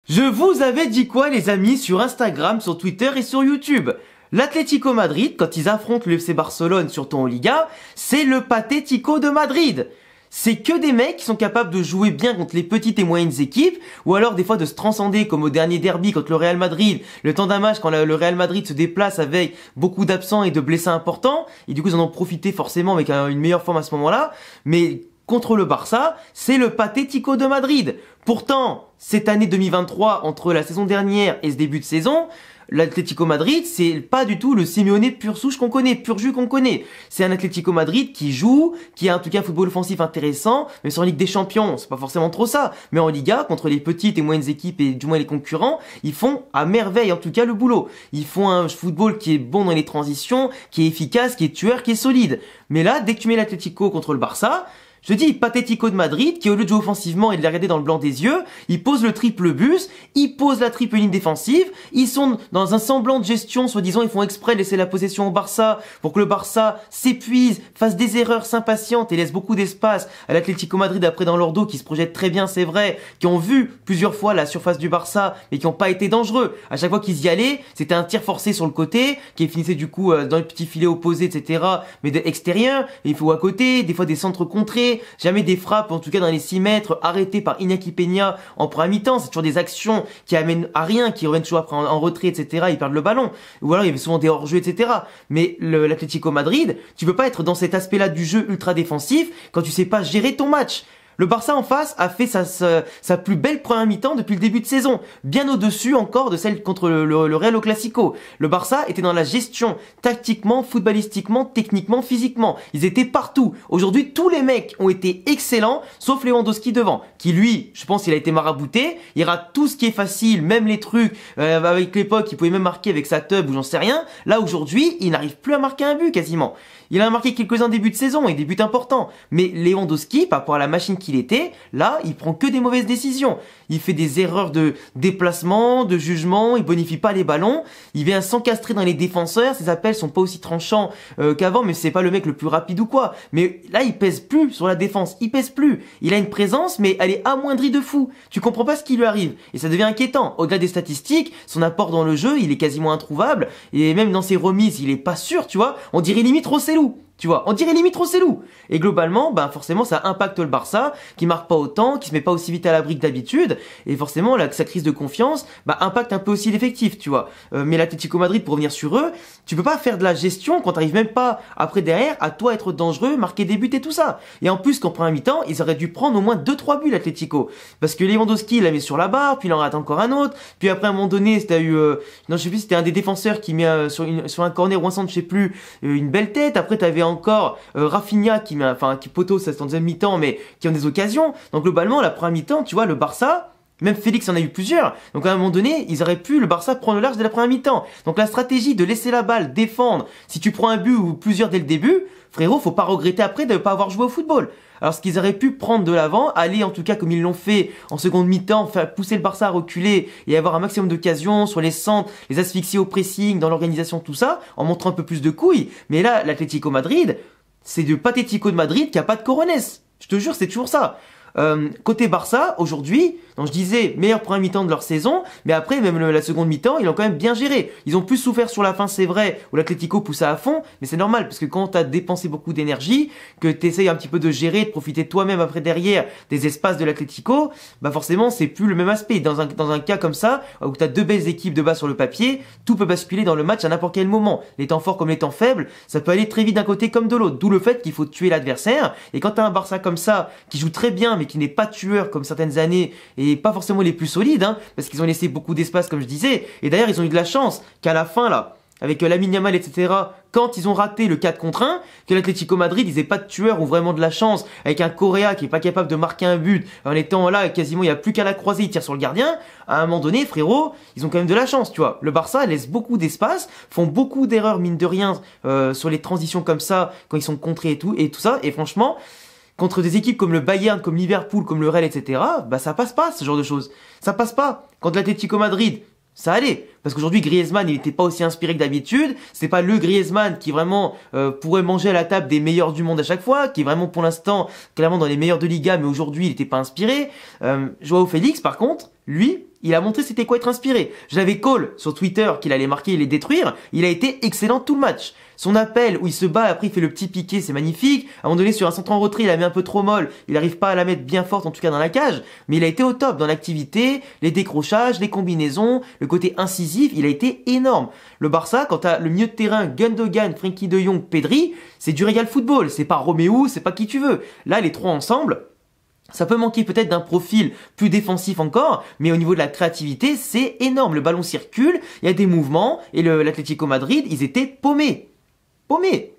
Je vous avais dit quoi les amis sur Instagram, sur Twitter et sur YouTube? L'Atlético Madrid, quand ils affrontent le FC Barcelone, surtout en Liga, c'est le Patético de Madrid. C'est que des mecs qui sont capables de jouer bien contre les petites et moyennes équipes, ou alors des fois de se transcender comme au dernier derby contre le Real Madrid, le temps d'un match quand le Real Madrid se déplace avec beaucoup d'absents et de blessés importants, et du coup ils en ont profité forcément avec une meilleure forme à ce moment-là, mais contre le Barça, c'est le Patético de Madrid. Pourtant, cette année 2023, entre la saison dernière et ce début de saison, l'Atlético Madrid, c'est pas du tout le Simeone pur souche qu'on connaît, pur jus qu'on connaît. C'est un Atlético Madrid qui joue, qui a en tout cas un football offensif intéressant, mais sur Ligue des Champions, c'est pas forcément trop ça. Mais en Liga, contre les petites et moyennes équipes et du moins les concurrents, ils font à merveille en tout cas le boulot. Ils font un football qui est bon dans les transitions, qui est efficace, qui est tueur, qui est solide. Mais là, dès que tu mets l'Atlético contre le Barça, je te dis, Patético de Madrid, qui au lieu de jouer offensivement et de les regarder dans le blanc des yeux, ils posent le triple bus, ils posent la triple ligne défensive, ils sont dans un semblant de gestion, soi-disant ils font exprès de laisser la possession au Barça pour que le Barça s'épuise, fasse des erreurs, s'impatiente et laisse beaucoup d'espace à l'Atlético Madrid après dans leur dos, qui se projette très bien, c'est vrai, qui ont vu plusieurs fois la surface du Barça, mais qui n'ont pas été dangereux. À chaque fois qu'ils y allaient, c'était un tir forcé sur le côté, qui finissait du coup dans le petit filet opposé, etc., mais de extérieur, et il faut à côté, des fois des centres contrés, jamais des frappes, en tout cas dans les 6 mètres, arrêtées par Iñaki Peña en première mi-temps. C'est toujours des actions qui amènent à rien, qui reviennent toujours après en retrait, etc. Ils perdent le ballon. Ou alors il y avait souvent des hors-jeux, etc. Mais l'Atlético Madrid, tu peux pas être dans cet aspect-là du jeu ultra défensif quand tu sais pas gérer ton match. Le Barça en face a fait sa plus belle première mi-temps depuis le début de saison, bien au-dessus encore de celle contre le Real au Classico. Le Barça était dans la gestion, tactiquement, footballistiquement, techniquement, physiquement. Ils étaient partout. Aujourd'hui, tous les mecs ont été excellents, sauf Lewandowski devant, qui lui, je pense, il a été marabouté. Il rate tout ce qui est facile, même les trucs avec l'époque, il pouvait même marquer avec sa tub ou j'en sais rien. Là aujourd'hui, il n'arrive plus à marquer un but quasiment. Il a marqué quelques-uns début de saison et des buts importants. Mais Lewandowski, par rapport à la machine qu'il était, là, il prend que des mauvaises décisions. Il fait des erreurs de déplacement, de jugement, il bonifie pas les ballons, il vient s'encastrer dans les défenseurs, ses appels sont pas aussi tranchants qu'avant, mais c'est pas le mec le plus rapide ou quoi. Mais là, il pèse plus sur la défense, il pèse plus. Il a une présence, mais elle est amoindrie de fou. Tu comprends pas ce qui lui arrive. Et ça devient inquiétant. Au-delà des statistiques, son apport dans le jeu, il est quasiment introuvable. Et même dans ses remises, il est pas sûr, tu vois. On dirait limite Rosselló. Tu vois, on dirait limite Rosselló. Et globalement, forcément, ça impacte le Barça, qui marque pas autant, qui se met pas aussi vite à l'abri que d'habitude. Et forcément, là, sa crise de confiance, impacte un peu aussi l'effectif, tu vois. Mais l'Atlético Madrid, pour revenir sur eux, tu peux pas faire de la gestion quand t'arrives même pas, après derrière, à toi être dangereux, marquer des buts et tout ça. Et en plus, qu'en première mi-temps, ils auraient dû prendre au moins 2-3 buts, l'Atlético. Parce que Lewandowski, il la met sur la barre, puis il en rate encore un autre. Puis après, à un moment donné, c'était non, je sais plus, c'était un des défenseurs qui met sur un corner ou un centre, je sais plus, une belle tête. Après, t'avais encore Rafinha qui poteau, ça c'est en deuxième mi-temps, mais qui ont des occasions. Donc globalement, la première mi-temps, tu vois, le Barça, même Félix en a eu plusieurs. Donc à un moment donné, ils auraient pu, le Barça, prendre le large dès la première mi-temps. Donc la stratégie de laisser la balle, défendre, si tu prends un but ou plusieurs dès le début, frérot, faut pas regretter après de ne pas avoir joué au football. Alors ce qu'ils auraient pu prendre de l'avant, aller en tout cas comme ils l'ont fait en seconde mi-temps, faire pousser le Barça à reculer et avoir un maximum d'occasions sur les centres, les asphyxier au pressing, dans l'organisation, tout ça, en montrant un peu plus de couilles. Mais là, l'Atlético Madrid, c'est du Patético de Madrid qui a pas de coronesse. Je te jure, c'est toujours ça. Côté Barça, aujourd'hui, donc je disais, meilleure première mi-temps de leur saison, mais après, même la seconde mi-temps, ils l'ont quand même bien géré. Ils ont plus souffert sur la fin, c'est vrai, où l'Atlético poussait à fond, mais c'est normal, parce que quand t'as dépensé beaucoup d'énergie, que t'essayes un petit peu de gérer, de profiter toi-même après derrière des espaces de l'Atlético, forcément, c'est plus le même aspect. Dans un cas comme ça, où t'as deux belles équipes de bas sur le papier, tout peut basculer dans le match à n'importe quel moment. Les temps forts comme les temps faibles, ça peut aller très vite d'un côté comme de l'autre. D'où le fait qu'il faut tuer l'adversaire. Et quand t'as un Barça comme ça, qui joue très bien, mais qui n'est pas tueur comme certaines années et pas forcément les plus solides, parce qu'ils ont laissé beaucoup d'espace comme je disais, et d'ailleurs ils ont eu de la chance qu'à la fin là, avec Lamine Yamal etc, quand ils ont raté le 4 contre 1, que l'Atlético Madrid ils aient pas de tueur ou vraiment de la chance, avec un Correa qui est pas capable de marquer un but, en étant là quasiment il y a plus qu'à la croisée, il tire sur le gardien, à un moment donné frérot, ils ont quand même de la chance, tu vois. Le Barça laisse beaucoup d'espace, font beaucoup d'erreurs mine de rien sur les transitions comme ça, quand ils sont contrés et tout ça, et franchement, contre des équipes comme le Bayern, comme Liverpool, comme le Real, etc., ça passe pas, ce genre de choses. Ça passe pas. Contre l'Atlético Madrid, ça allait. Parce qu'aujourd'hui, Griezmann, il n'était pas aussi inspiré que d'habitude. C'est pas le Griezmann qui vraiment pourrait manger à la table des meilleurs du monde à chaque fois, qui est vraiment pour l'instant clairement dans les meilleurs de Liga, mais aujourd'hui, il n'était pas inspiré. Joao Félix, par contre, lui, il a montré c'était quoi être inspiré. J'avais call sur Twitter qu'il allait marquer et les détruire. Il a été excellent tout le match. Son appel où il se bat, après il fait le petit piqué, c'est magnifique. À un moment donné, sur un centre en retrait, il la met un peu trop molle. Il n'arrive pas à la mettre bien forte, en tout cas dans la cage. Mais il a été au top dans l'activité, les décrochages, les combinaisons, le côté incisif, il a été énorme. Le Barça, quand t'as le milieu de terrain, Gundogan, Frenkie de Jong, Pedri, c'est du Real Football. C'est pas Roméo, c'est pas qui tu veux. Là, les trois ensemble, ça peut manquer peut-être d'un profil plus défensif encore, mais au niveau de la créativité, c'est énorme. Le ballon circule, il y a des mouvements, et l'Atlético Madrid, ils étaient paumés. Paumés.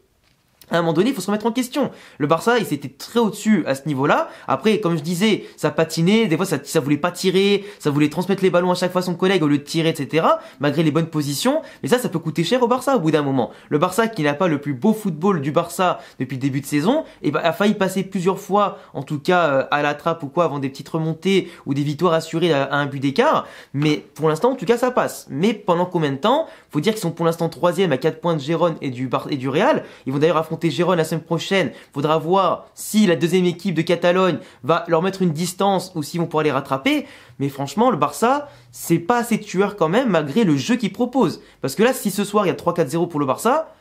À un moment donné, il faut se remettre en question. Le Barça, il s'était très au-dessus à ce niveau-là. Après, comme je disais, ça patinait. Des fois, ça voulait pas tirer. Ça voulait transmettre les ballons à chaque fois à son collègue au lieu de tirer, etc. Malgré les bonnes positions. Mais ça peut coûter cher au Barça au bout d'un moment. Le Barça, qui n'a pas le plus beau football du Barça depuis le début de saison, a failli passer plusieurs fois, en tout cas, à la trappe ou quoi, avant des petites remontées ou des victoires assurées à un but d'écart. Mais pour l'instant, en tout cas, ça passe. Mais pendant combien de temps? Faut dire qu'ils sont pour l'instant 3e à 4 points de Gérone et du Real. Ils vont d'ailleurs affronter Gérone la semaine prochaine. Faudra voir si la deuxième équipe de Catalogne va leur mettre une distance ou s'ils vont pouvoir les rattraper. Mais franchement, le Barça, c'est pas assez tueur quand même malgré le jeu qu'il propose. Parce que là, si ce soir il y a 3-4-0 pour le Barça,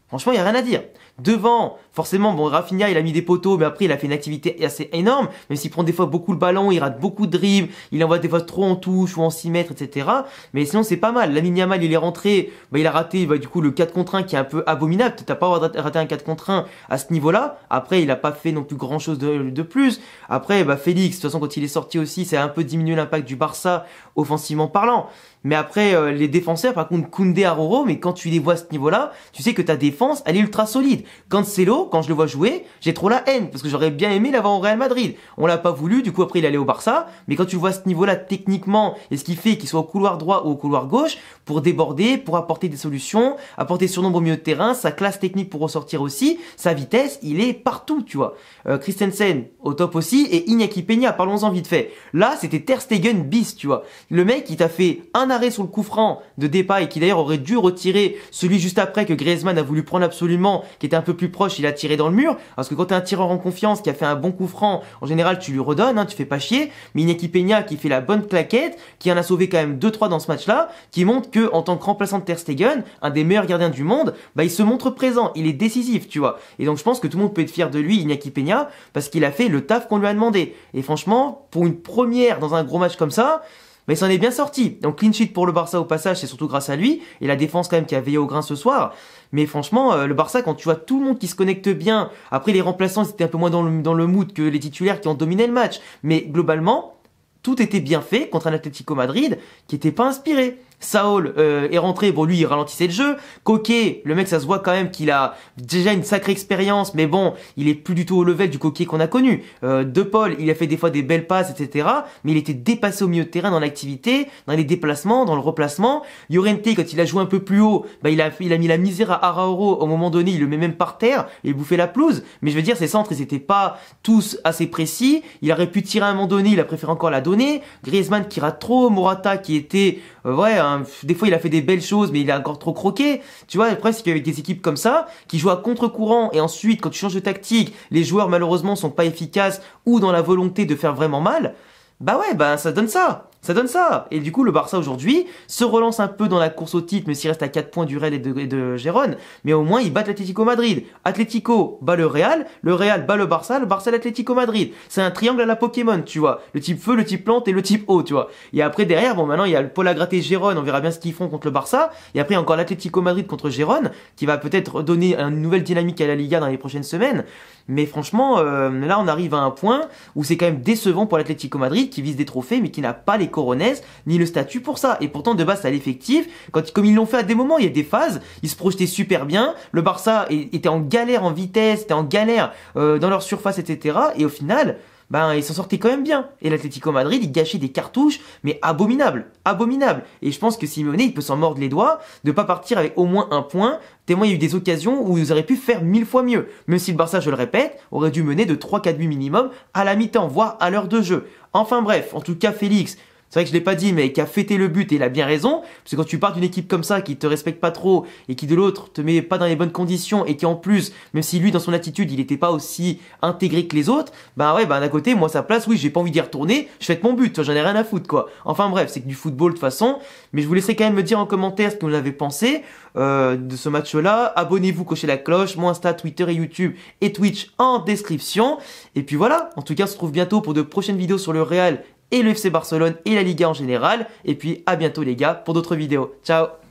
franchement, il n'y a rien à dire. Devant, forcément, bon, Rafinha, il a mis des poteaux, mais après, il a fait une activité assez énorme. Même s'il prend des fois beaucoup le ballon, il rate beaucoup de dribbles, il envoie des fois trop en touche ou en 6 mètres, etc. Mais sinon, c'est pas mal. Lamine Yamal, il est rentré, il a raté, du coup, le 4 contre 1 qui est un peu abominable. T'as pas raté un 4 contre 1 à ce niveau-là. Après, il a pas fait non plus grand chose de plus. Après, Félix, de toute façon, quand il est sorti aussi, ça a un peu diminué l'impact du Barça, offensivement parlant. Mais après, les défenseurs, par contre, Koundé, Aroro, mais quand tu les vois à ce niveau-là, tu sais que ta défense, elle est ultra solide. Cancelo, quand je le vois jouer, j'ai trop la haine, parce que j'aurais bien aimé l'avoir au Real Madrid. On l'a pas voulu, du coup après il allait au Barça, mais quand tu le vois à ce niveau-là, techniquement, et ce qui fait qu'il soit au couloir droit ou au couloir gauche, pour déborder, pour apporter des solutions, apporter surnombre au milieu de terrain, sa classe technique pour ressortir aussi, sa vitesse, il est partout, tu vois. Christensen, au top aussi, et Iñaki Peña, parlons-en vite fait. Là, c'était Ter Stegen bis, tu vois. Le mec, il t'a fait un arrêt sur le coup franc de Depay, qui d'ailleurs aurait dû retirer celui juste après que Griezmann a voulu prendre absolument, qui était un peu plus proche, il a tiré dans le mur, parce que quand t'es un tireur en confiance qui a fait un bon coup franc, en général tu lui redonnes, tu fais pas chier, mais Iñaki Peña qui fait la bonne claquette, qui en a sauvé quand même 2-3 dans ce match-là, qui montre que en tant que remplaçant de Ter Stegen, un des meilleurs gardiens du monde, il se montre présent, il est décisif, tu vois. Et donc je pense que tout le monde peut être fier de lui, Iñaki Peña, parce qu'il a fait le taf qu'on lui a demandé. Et franchement, pour une première dans un gros match comme ça, mais il s'en est bien sorti. Donc clean sheet pour le Barça au passage, c'est surtout grâce à lui. Et la défense quand même qui a veillé au grain ce soir. Mais franchement, le Barça, quand tu vois tout le monde qui se connecte bien, après les remplaçants, c'était un peu moins dans le mood que les titulaires qui ont dominé le match. Mais globalement, tout était bien fait contre un Atlético Madrid qui était pas inspiré. Saul est rentré, bon lui il ralentissait le jeu. Coquet, le mec ça se voit quand même qu'il a déjà une sacrée expérience, mais bon, il est plus du tout au level du Coquet qu'on a connu. De Paul, il a fait des fois des belles passes, etc. Mais il était dépassé au milieu de terrain dans l'activité, dans les déplacements, dans le replacement. Llorente, quand il a joué un peu plus haut, il a mis la misère à Araujo. Au moment donné, il le met même par terre, il bouffait la pelouse. Mais je veux dire, ses centres, ils étaient pas tous assez précis. Il aurait pu tirer à un moment donné, il a préféré encore la donner. Griezmann qui rate trop, Morata qui était des fois il a fait des belles choses mais il a encore trop croqué, tu vois. Après c'est qu'avec des équipes comme ça qui jouent à contre-courant et ensuite quand tu changes de tactique, les joueurs malheureusement sont pas efficaces ou dans la volonté de faire vraiment mal, ça donne ça. Et du coup, le Barça aujourd'hui se relance un peu dans la course au titre, mais s'il reste à 4 points du Real et de Gérone. Mais au moins, ils battent l'Atlético Madrid. Atlético bat le Real bat le Barça l'Atlético Madrid. C'est un triangle à la Pokémon, tu vois. Le type feu, le type plante et le type eau, tu vois. Et après, derrière, maintenant, il y a le Paul à gratter Gérone. On verra bien ce qu'ils font contre le Barça. Et après, encore l'Atlético Madrid contre Gérone, qui va peut-être donner une nouvelle dynamique à la Liga dans les prochaines semaines. Mais franchement, là, on arrive à un point où c'est quand même décevant pour l'Atlético Madrid, qui vise des trophées, mais qui n'a pas les coronets ni le statut pour ça. Et pourtant de base à l'effectif, comme ils l'ont fait à des moments, il y a des phases, ils se projetaient super bien, le Barça était en galère en vitesse, était en galère dans leur surface, etc. Et au final, ils s'en sortaient quand même bien. Et l'Atlético Madrid, il gâchait des cartouches, mais abominables. Et je pense que Simeone, il peut s'en mordre les doigts de pas partir avec au moins un point. Témoin, il y a eu des occasions où ils auraient pu faire 1000 fois mieux. Même si le Barça, je le répète, aurait dû mener de 3-4 buts minimum à la mi-temps, voire à l'heure de jeu. Enfin bref, en tout cas, Félix, c'est vrai que je l'ai pas dit, mais qui a fêté le but et il a bien raison, parce que quand tu pars d'une équipe comme ça qui te respecte pas trop et qui de l'autre te met pas dans les bonnes conditions et qui en plus, même si lui dans son attitude il était pas aussi intégré que les autres, bah ouais, bah d'un côté moi à sa place, oui j'ai pas envie d'y retourner, je fête mon but, j'en ai rien à foutre quoi. Enfin bref, c'est que du football de toute façon, mais je vous laisserai quand même me dire en commentaire ce que vous en avez pensé de ce match-là. Abonnez-vous, cochez la cloche, mon Insta, Twitter et YouTube et Twitch en description. Et puis voilà, en tout cas on se retrouve bientôt pour de prochaines vidéos sur le Real et le FC Barcelone et la Liga en général. Et puis à bientôt les gars pour d'autres vidéos. Ciao!